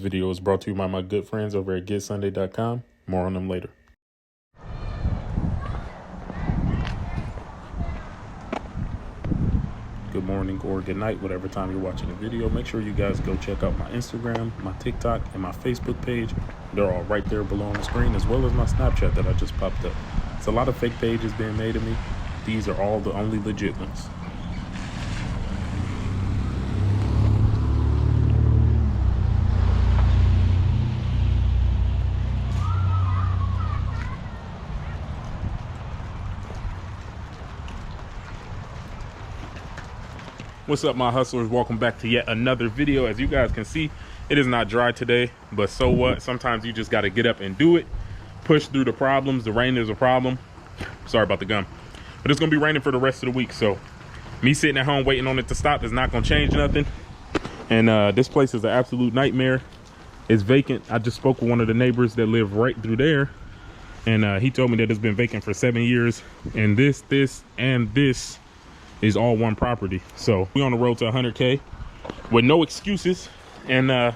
video is brought to you by my good friends over at getsunday.com. More on them later. Good morning or good night, whatever time you're watching the video. Make sure you guys go check out my Instagram, my TikTok, and my Facebook page. They're all right there below on the screen, as well as my Snapchat that I just popped up. It's a lot of fake pages being made of me. These are all the only legit ones. What's up, my hustlers? Welcome back to yet another video. As you guys can see, it is not dry today, but so what? Sometimes you just got to get up and do it. Push through the problems. The rain is a problem. Sorry about the gum, but it's gonna be raining for the rest of the week. So me sitting at home waiting on it to stop is not gonna change nothing. And this place is an absolute nightmare. It's vacant. I just spoke with one of the neighbors that live right through there, and he told me that it's been vacant for 7 years. And this and this is all one property. So we on the road to 100K with no excuses. And to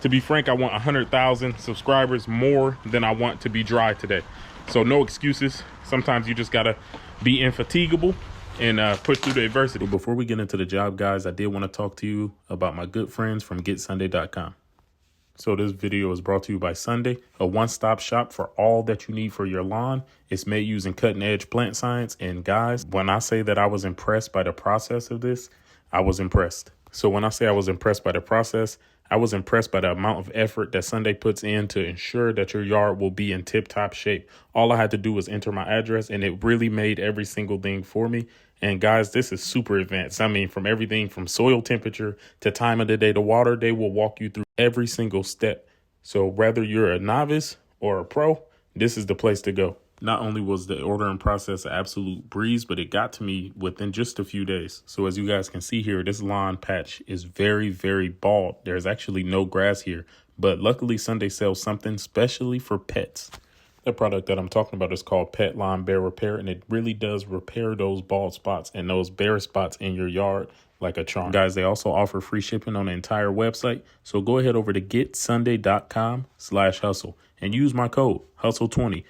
be frank, I want 100,000 subscribers more than I want to be dry today. So no excuses. Sometimes you just gotta be infatigable and push through the adversity. Before we get into the job, guys, I did want to talk to you about my good friends from getsunday.com. So this video is brought to you by Sunday, a one-stop shop for all that you need for your lawn. It's made using cutting-edge plant science. And guys, when I say that I was impressed by the process of this, I was impressed. So when I say I was impressed by the process, I was impressed by the amount of effort that Sunday puts in to ensure that your yard will be in tip-top shape. All I had to do was enter my address, and it really made every single thing for me. And guys, this is super advanced. I mean, from everything from soil temperature to time of the day to water, they will walk you through every single step. So whether you're a novice or a pro, this is the place to go. Not only was the ordering process an absolute breeze, but it got to me within just a few days. So as you guys can see here, this lawn patch is very, very bald. There's actually no grass here, but luckily Sunday sells something specially for pets. The product that I'm talking about is called Pet Lawn Bare Repair, and it really does repair those bald spots and those bare spots in your yard like a charm. Guys, they also offer free shipping on the entire website. So go ahead over to getsunday.com/hustle and use my code HUSTLE20.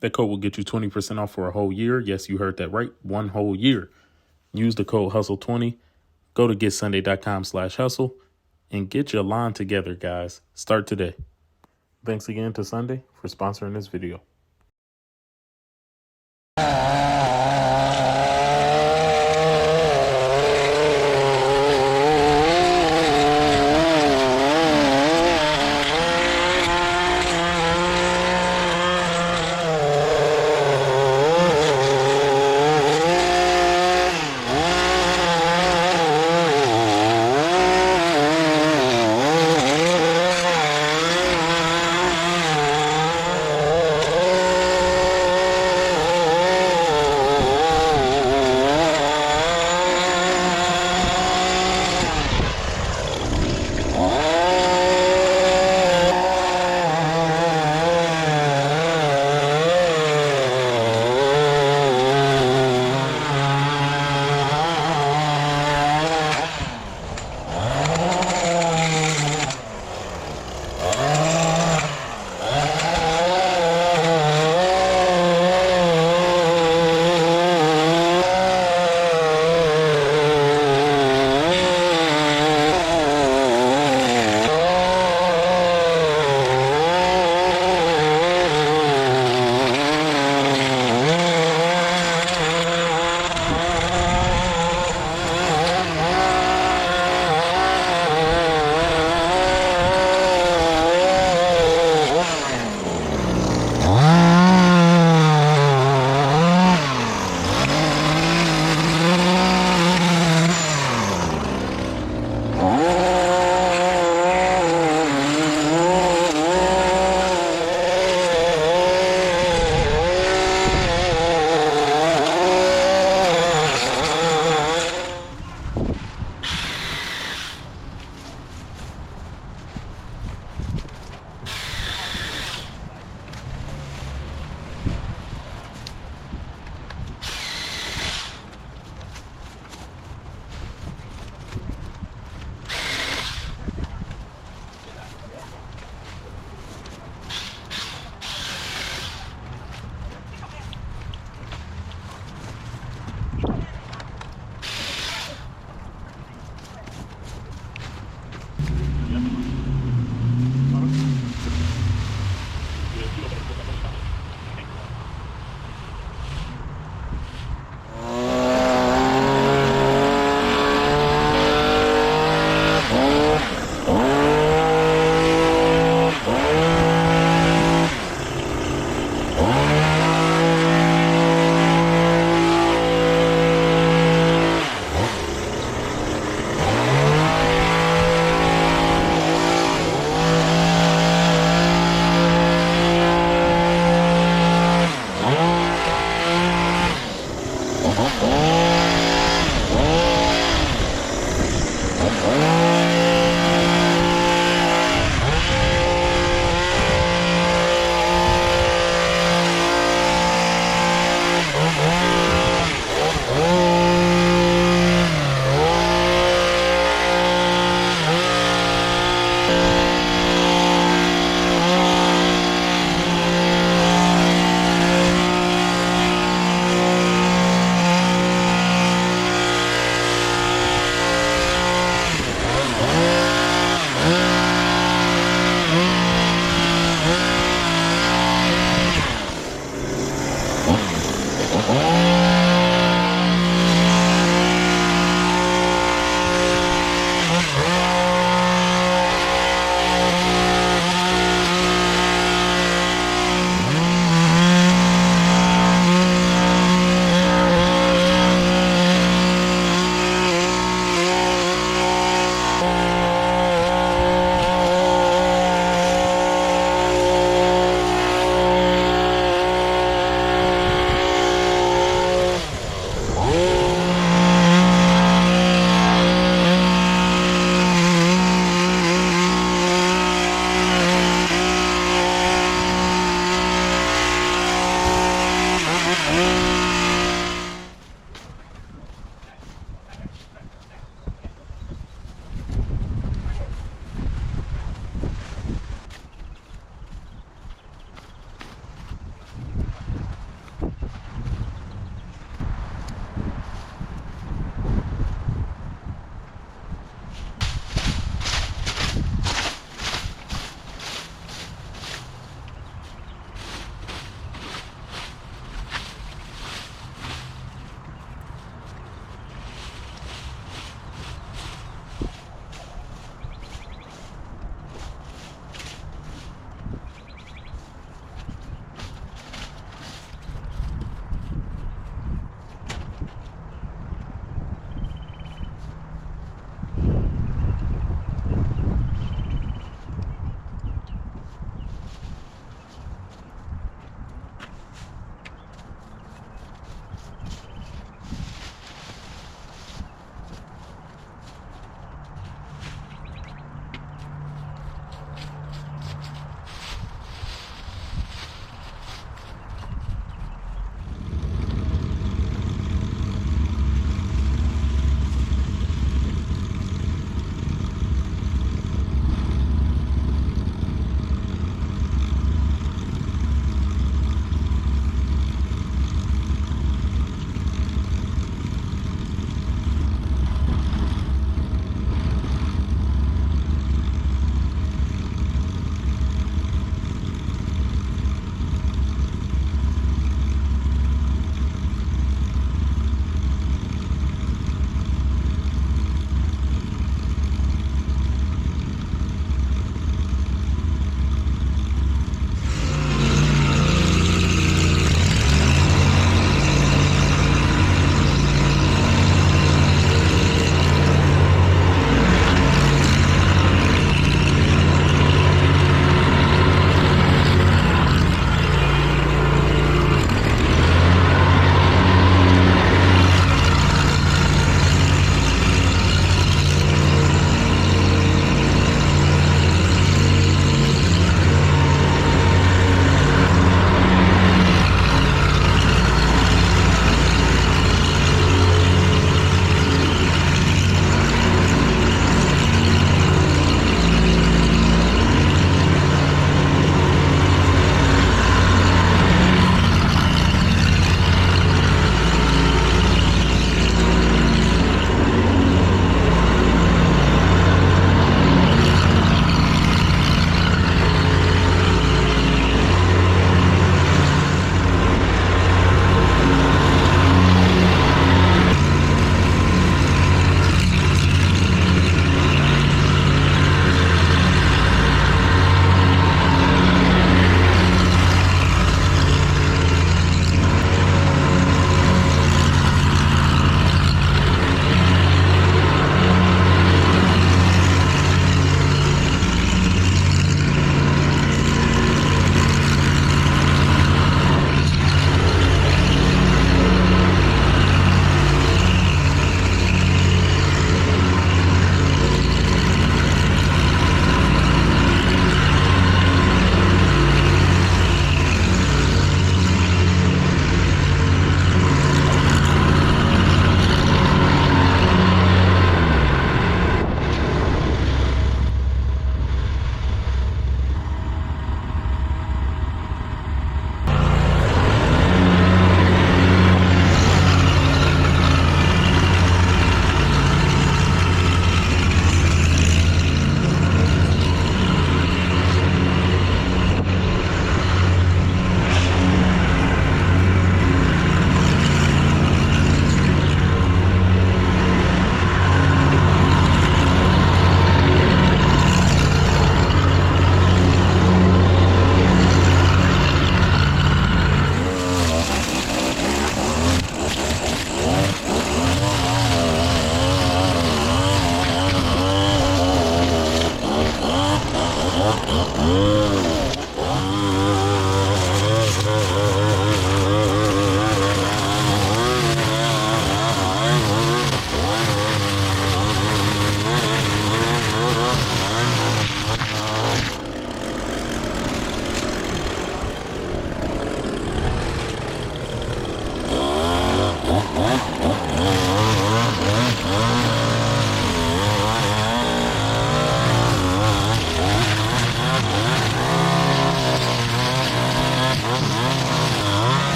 That code will get you 20% off for a whole year. Yes, you heard that right. One whole year. Use the code HUSTLE20. Go to getsunday.com/hustle and get your lawn together, guys. Start today. Thanks again to Sunday for sponsoring this video.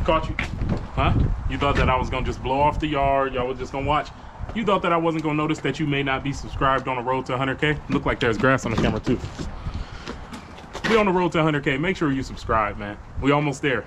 Caught you. Huh? You thought that I was gonna just blow off the yard, y'all was just gonna watch? You thought that I wasn't gonna notice that you may not be subscribed on the road to 100K? Look like there's grass on the camera too. We on the road to 100K. Make sure you subscribe, man. We almost there.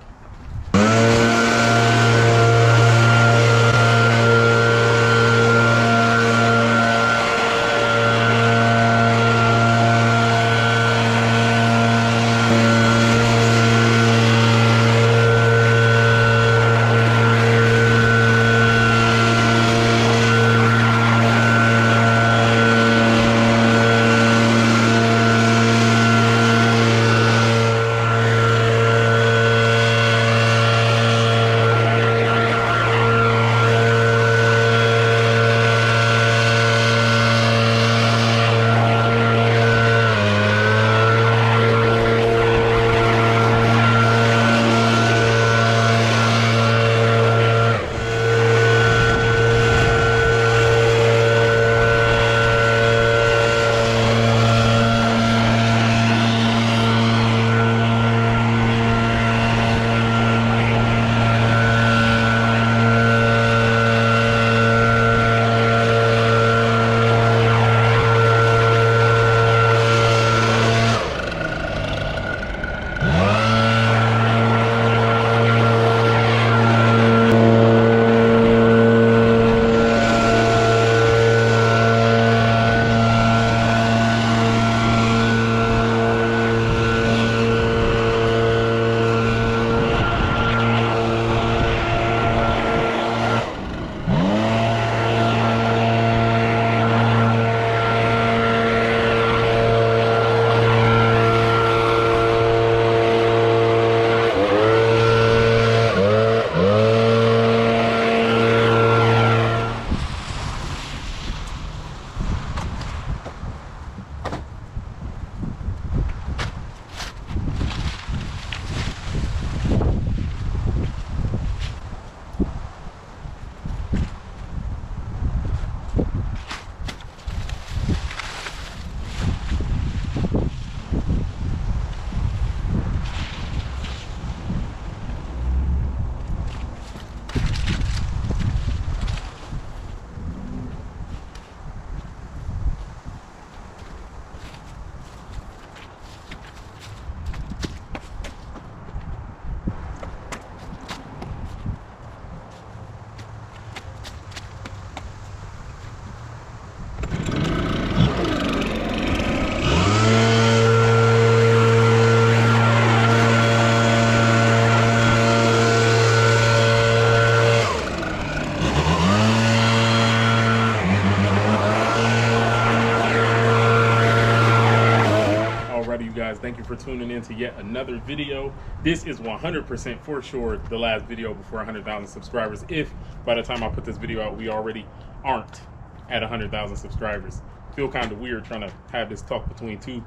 guys? Thank you for tuning in to yet another video. This is 100% for sure the last video before 100,000 subscribers. If by the time I put this video out, we already aren't at 100,000 subscribers. Feel kind of weird trying to have this talk between two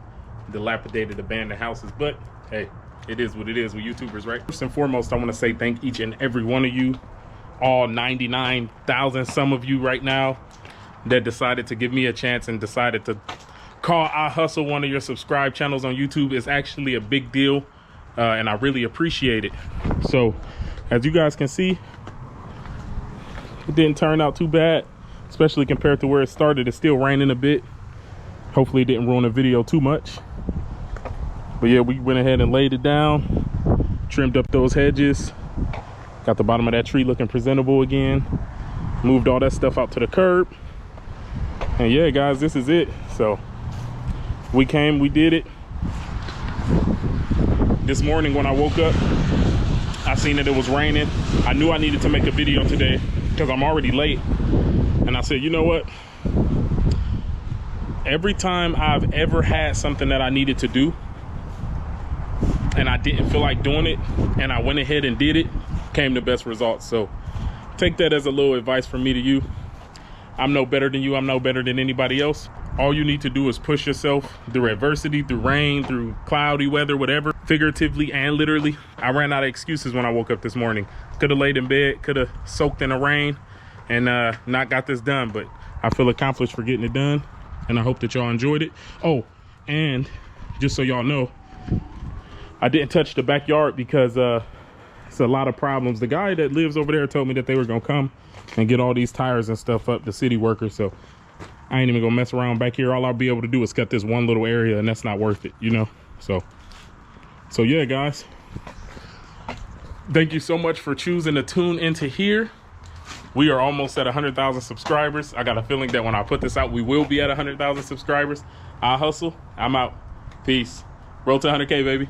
dilapidated, abandoned houses, but hey, it is what it is with YouTubers, right? First and foremost, I want to say thank each and every one of you, all 99,000 some of you right now that decided to give me a chance and decided to call I Hustle one of your subscribed channels on YouTube. Is actually a big deal, and I really appreciate it. So as you guys can see, it didn't turn out too bad, especially compared to where it started. It's still raining a bit. Hopefully it didn't ruin the video too much, but yeah, we went ahead and laid it down, trimmed up those hedges, got the bottom of that tree looking presentable again, moved all that stuff out to the curb, and yeah guys, this is it. So we came, we did it. This morning when I woke up, I seen that it was raining. I knew I needed to make a video today because I'm already late, and I said, you know what, every time I've ever had something that I needed to do and I didn't feel like doing it and I went ahead and did it, came the best results. So take that as a little advice from me to you. I'm no better than you. I'm no better than anybody else. All you need to do is push yourself through adversity, through rain, through cloudy weather, whatever, figuratively and literally. I ran out of excuses when I woke up this morning. Could have laid in bed, could have soaked in the rain and not got this done, but I feel accomplished for getting it done, and I hope that y'all enjoyed it. Oh, and just so y'all know, I didn't touch the backyard because it's a lot of problems. The guy that lives over there told me that they were gonna come and get all these tires and stuff up, the city workers, so I ain't even gonna mess around back here. All I'll be able to do is cut this one little area, and that's not worth it, you know? So yeah, guys, thank you so much for choosing to tune into here. We are almost at 100,000 subscribers. I got a feeling that when I put this out, we will be at 100,000 subscribers. I Hustle, I'm out. Peace. Roll to 100K, baby.